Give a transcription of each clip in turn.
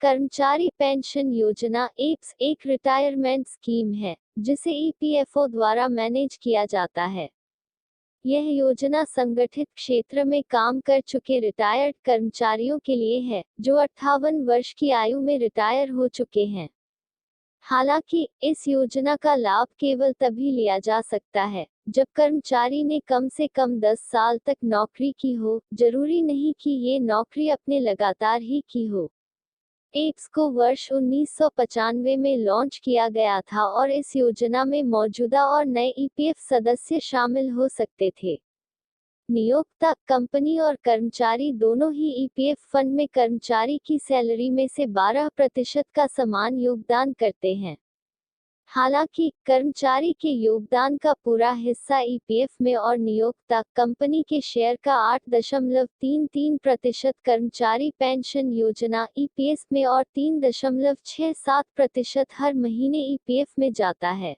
कर्मचारी पेंशन योजना एप्स एक रिटायरमेंट स्कीम है जिसे ईपीएफओ द्वारा मैनेज किया जाता है। यह योजना संगठित क्षेत्र में काम कर चुके रिटायर्ड कर्मचारियों के लिए है जो 58 वर्ष की आयु में रिटायर हो चुके हैं। हालांकि इस योजना का लाभ केवल तभी लिया जा सकता है जब कर्मचारी ने कम से कम 10 साल तक नौकरी की हो, जरूरी नहीं कि ये नौकरी अपने लगातार ही की हो। एप्स को वर्ष 1995 में लॉन्च किया गया था और इस योजना में मौजूदा और नए ईपीएफ सदस्य शामिल हो सकते थे। नियोक्ता, कंपनी और कर्मचारी दोनों ही ईपीएफ फंड में कर्मचारी की सैलरी में से 12% का समान योगदान करते हैं। हालांकि कर्मचारी के योगदान का पूरा हिस्सा ईपीएफ में और नियोक्ता, कंपनी के शेयर का 8.33% कर्मचारी पेंशन योजना ईपीएस में और 3.67% हर महीने ईपीएफ में जाता है।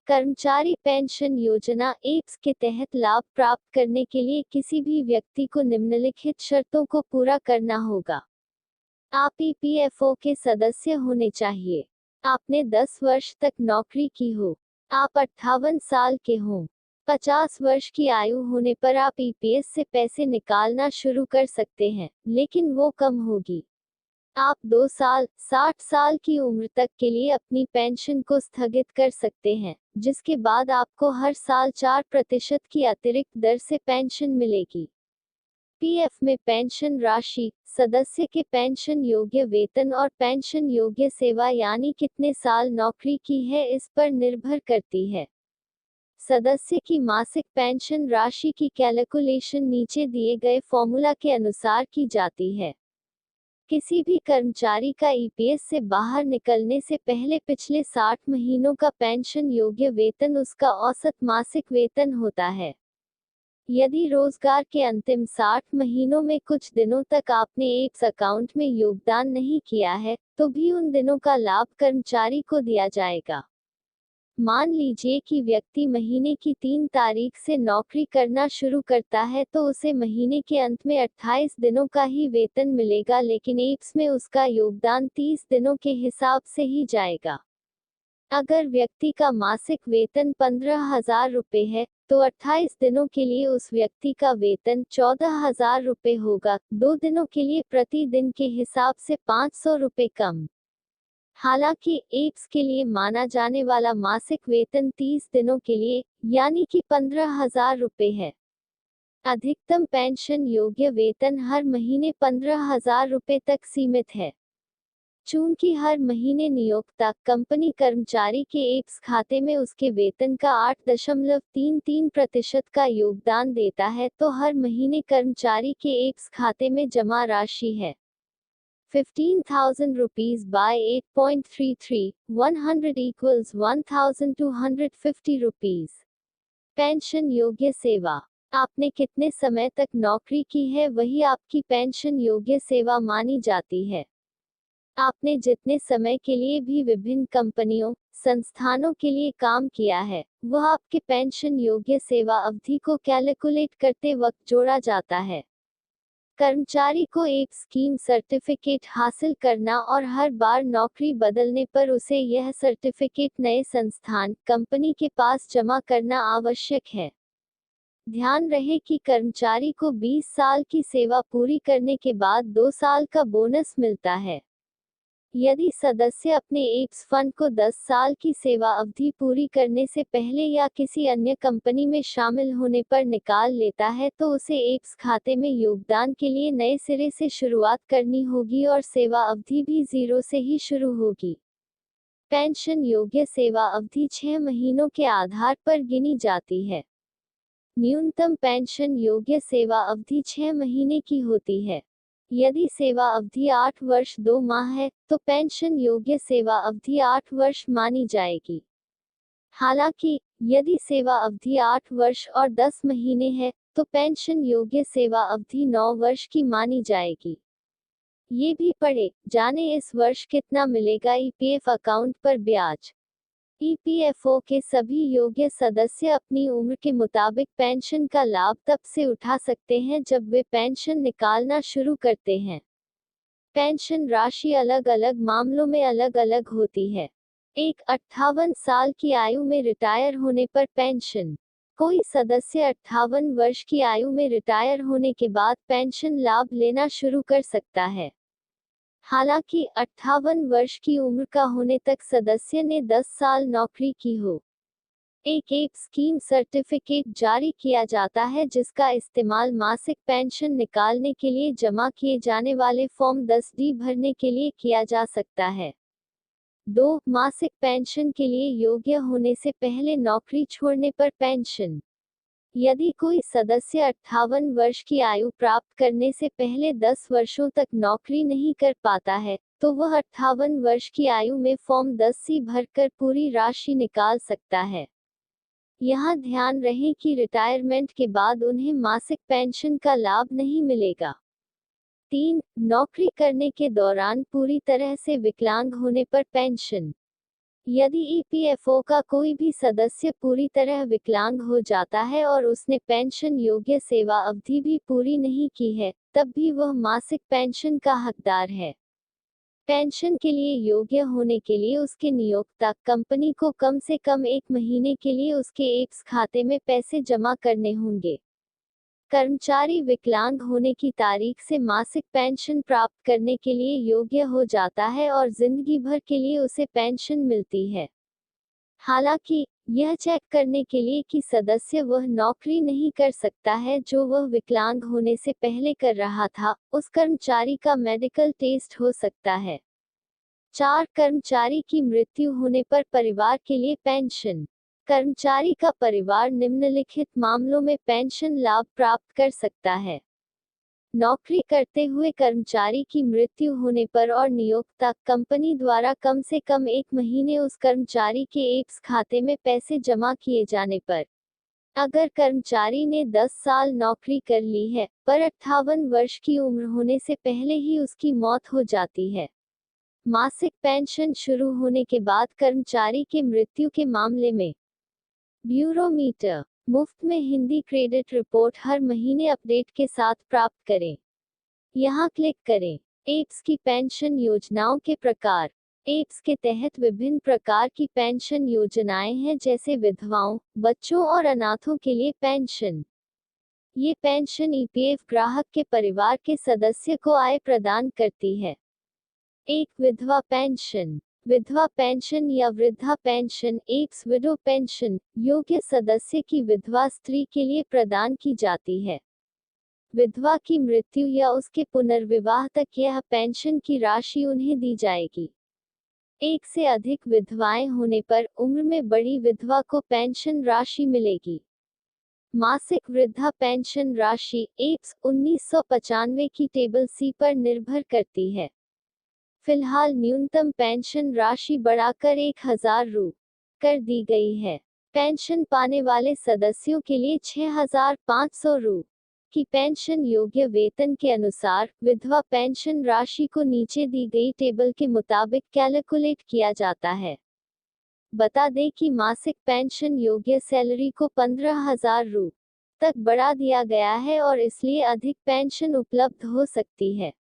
कर्मचारी पेंशन योजना एप्स के तहत लाभ प्राप्त करने के लिए किसी भी व्यक्ति को निम्नलिखित शर्तों को पूरा करना होगा। आप ईपीएफओ के सदस्य होने चाहिए। आपने 10 वर्ष तक नौकरी की हो। आप 58 साल के हों। 50 वर्ष की आयु होने पर आप ईपीएस से पैसे निकालना शुरू कर सकते हैं, लेकिन वो कम होगी। आप 2 साल, 60 साल की उम्र तक के लिए अपनी पेंशन को स्थगित कर सकते हैं, जिसके बाद आपको हर साल 4% की अतिरिक्त दर से पेंशन मिलेगी। पीएफ में पेंशन राशि सदस्य के पेंशन योग्य वेतन और पेंशन योग्य सेवा यानी कितने साल नौकरी की है इस पर निर्भर करती है। सदस्य की मासिक पेंशन राशि की कैलकुलेशन नीचे दिए गए फॉर्मूला के अनुसार की जाती है। किसी भी कर्मचारी का ईपीएस से बाहर निकलने से पहले पिछले 60 महीनों का पेंशन योग्य वेतन उसका औसत मासिक वेतन होता है। यदि रोजगार के अंतिम 60 महीनों में कुछ दिनों तक आपने एप्स अकाउंट में योगदान नहीं किया है, तो भी उन दिनों का लाभ कर्मचारी को दिया जाएगा। मान लीजिए कि व्यक्ति महीने की 3 तारीख से नौकरी करना शुरू करता है तो उसे महीने के अंत में 28 दिनों का ही वेतन मिलेगा, लेकिन एप्स में उसका योगदान 30 दिनों के हिसाब से ही जाएगा। अगर व्यक्ति का मासिक वेतन 15,000 रुपये है, तो 28 दिनों के लिए उस व्यक्ति का वेतन 14,000 रुपये होगा, 2 दिनों के लिए प्रति दिन के हिसाब से 500 रुपये कम। हालांकि एप्स के लिए माना जाने वाला मासिक वेतन 30 दिनों के लिए, यानी कि 15,000 रुपये है। अधिकतम पेंशन योग्य वेतन हर महीने 15,000 रुपये तक सीमित है। चूंकि हर महीने नियोक्ता, कंपनी कर्मचारी के एप्स खाते में उसके वेतन का 8.33% का योगदान देता है, तो हर महीने कर्मचारी के एप्स खाते में जमा राशि है 15,000 rupees by 8.33, 100 equals 1,250 rupees। Pension योग्य सेवा। आपने कितने समय तक नौकरी की है वही आपकी पेंशन योग्य सेवा मानी जाती है। आपने जितने समय के लिए भी विभिन्न कंपनियों, संस्थानों के लिए काम किया है, वह आपके पेंशन योग्य सेवा अवधि को कैलकुलेट करते वक्त जोड़ा जाता है। कर्मचारी को एक स्कीम सर्टिफिकेट हासिल करना और हर बार नौकरी बदलने पर उसे यह सर्टिफिकेट नए संस्थान, कंपनी के पास जमा करना आवश्यक है। ध्यान रहे कि कर्मचारी को 20 साल की सेवा पूरी करने के बाद 2 साल का बोनस मिलता है। यदि सदस्य अपने एप्स फंड को 10 साल की सेवा अवधि पूरी करने से पहले या किसी अन्य कंपनी में शामिल होने पर निकाल लेता है तो उसे एप्स खाते में योगदान के लिए नए सिरे से शुरुआत करनी होगी और सेवा अवधि भी 0 से ही शुरू होगी। पेंशन योग्य सेवा अवधि 6 महीनों के आधार पर गिनी जाती है। न्यूनतम पेंशन योग्य सेवा अवधि 6 महीने की होती है। यदि सेवा अवधि 8 वर्ष 2 माह है, तो पेंशन योग्य सेवा अवधि 8 वर्ष मानी जाएगी। हालांकि, यदि सेवा अवधि 8 वर्ष और 10 महीने है, तो पेंशन योग्य सेवा अवधि 9 वर्ष की मानी जाएगी। ये भी पढ़े, जाने इस वर्ष कितना मिलेगा ईपीएफ अकाउंट पर ब्याज। ईपीएफओ के सभी योग्य सदस्य अपनी उम्र के मुताबिक पेंशन का लाभ तब से उठा सकते हैं जब वे पेंशन निकालना शुरू करते हैं। पेंशन राशि अलग अलग मामलों में अलग अलग होती है। एक 58 साल की आयु में रिटायर होने पर पेंशन। कोई सदस्य 58 वर्ष की आयु में रिटायर होने के बाद पेंशन लाभ लेना शुरू कर सकता है। हालांकि 58 वर्ष की उम्र का होने तक सदस्य ने 10 साल नौकरी की हो। एक स्कीम सर्टिफिकेट जारी किया जाता है जिसका इस्तेमाल मासिक पेंशन निकालने के लिए जमा किए जाने वाले फॉर्म 10D भरने के लिए किया जा सकता है। 2. मासिक पेंशन के लिए योग्य होने से पहले नौकरी छोड़ने पर पेंशन। यदि कोई सदस्य 58 वर्ष की आयु प्राप्त करने से पहले 10 वर्षों तक नौकरी नहीं कर पाता है, तो वह 58 वर्ष की आयु में फॉर्म 10C भरकर पूरी राशि निकाल सकता है। यहाँ ध्यान रहे कि रिटायरमेंट के बाद उन्हें मासिक पेंशन का लाभ नहीं मिलेगा। 3. नौकरी करने के दौरान पूरी तरह से विकलांग होने पर पेंशन। यदि ईपीएफओ का कोई भी सदस्य पूरी तरह विकलांग हो जाता है और उसने पेंशन योग्य सेवा अवधि भी पूरी नहीं की है, तब भी वह मासिक पेंशन का हकदार है। पेंशन के लिए योग्य होने के लिए उसके नियोक्ता कंपनी को कम से कम 1 महीने के लिए उसके एप्स खाते में पैसे जमा करने होंगे। कर्मचारी विकलांग होने की तारीख से मासिक पेंशन प्राप्त करने के लिए योग्य हो जाता है और जिंदगी भर के लिए उसे पेंशन मिलती है। हालांकि, यह चेक करने के लिए कि सदस्य वह नौकरी नहीं कर सकता है जो वह विकलांग होने से पहले कर रहा था, उस कर्मचारी का मेडिकल टेस्ट हो सकता है। 4. कर्मचारी की मृत्यु होने पर परिवार के लिए पेंशन। कर्मचारी का परिवार निम्नलिखित मामलों में पेंशन लाभ प्राप्त कर सकता है। नौकरी करते हुए कर्मचारी की मृत्यु होने पर और नियोक्ता कंपनी द्वारा कम से कम 1 महीने उस कर्मचारी के एप्स खाते में पैसे जमा किए जाने पर। अगर कर्मचारी ने 10 साल नौकरी कर ली है, पर 58 वर्ष की उम्र होने से पहले ही उसकी मौत हो जाती है। मासिक पेंशन शुरू होने के बाद कर्मचारी के मृत्यु के मामले में ब्यूरोमीटर मुफ्त में हिंदी क्रेडिट रिपोर्ट हर महीने अपडेट के साथ प्राप्त करें। यहाँ क्लिक करें। एप्स की पेंशन योजनाओं के प्रकार। एप्स के तहत विभिन्न प्रकार की पेंशन योजनाएं हैं जैसे विधवाओं, बच्चों और अनाथों के लिए पेंशन। ये पेंशन ईपीएफ ग्राहक के परिवार के सदस्य को आय प्रदान करती है। 1. विधवा पेंशन। विधवा पेंशन या वृद्धा पेंशन एक्स विडो पेंशन योग्य सदस्य की विधवा स्त्री के लिए प्रदान की जाती है। विधवा की मृत्यु या उसके पुनर्विवाह तक यह पेंशन की राशि उन्हें दी जाएगी। 1 से अधिक विधवाएं होने पर उम्र में बड़ी विधवा को पेंशन राशि मिलेगी। मासिक वृद्धा पेंशन राशि एक्स 1995 की टेबल सी पर निर्भर करती है। फिलहाल न्यूनतम पेंशन राशि बढ़ाकर 1000 रु कर दी गई है। पेंशन पाने वाले सदस्यों के लिए 6500 रु की पेंशन योग्य वेतन के अनुसार विधवा पेंशन राशि को नीचे दी गई टेबल के मुताबिक कैलकुलेट किया जाता है। बता दें कि मासिक पेंशन योग्य सैलरी को 15000 रु तक बढ़ा दिया गया है और इसलिए अधिक पेंशन उपलब्ध हो सकती है।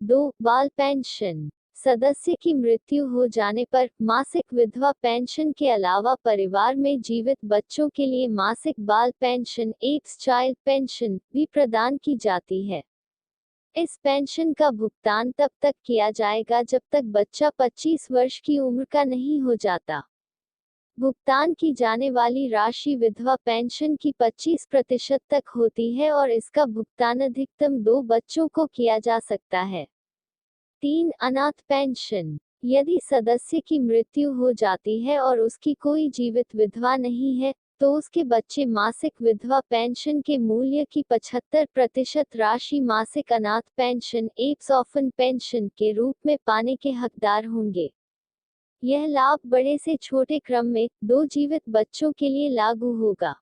2. बाल पेंशन। सदस्य की मृत्यु हो जाने पर मासिक विधवा पेंशन के अलावा परिवार में जीवित बच्चों के लिए मासिक बाल पेंशन एक्स चाइल्ड पेंशन भी प्रदान की जाती है। इस पेंशन का भुगतान तब तक किया जाएगा जब तक बच्चा 25 वर्ष की उम्र का नहीं हो जाता। भुगतान की जाने वाली राशि विधवा पेंशन की 25% तक होती है और इसका भुगतान अधिकतम 2 बच्चों को किया जा सकता है। 3. अनाथ पेंशन। यदि सदस्य की मृत्यु हो जाती है और उसकी कोई जीवित विधवा नहीं है, तो उसके बच्चे मासिक विधवा पेंशन के मूल्य की 75% राशि मासिक अनाथ पेंशन एप्स ऑफन पेंशन के रूप में पाने के हकदार होंगे। यह लाभ बड़े से छोटे क्रम में 2 जीवित बच्चों के लिए लागू होगा।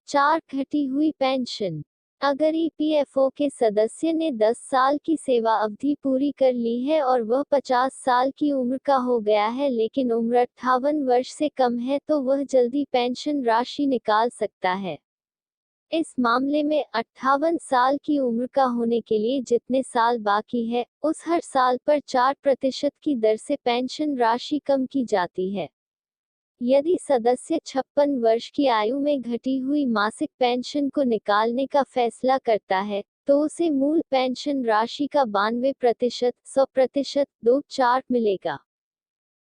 4. घटी हुई पेंशन। अगर ईपीएफओ के सदस्य ने 10 साल की सेवा अवधि पूरी कर ली है और वह 50 साल की उम्र का हो गया है लेकिन उम्र 58 वर्ष से कम है तो वह जल्दी पेंशन राशि निकाल सकता है। इस मामले में 58 साल की उम्र का होने के लिए जितने साल बाकी है, उस हर साल पर 4% की दर से पेंशन राशि कम की जाती है। यदि सदस्य 56 वर्ष की आयु में घटी हुई मासिक पेंशन को निकालने का फैसला करता है, तो उसे मूल पेंशन राशि का 92%, 100%, 2/4 मिलेगा।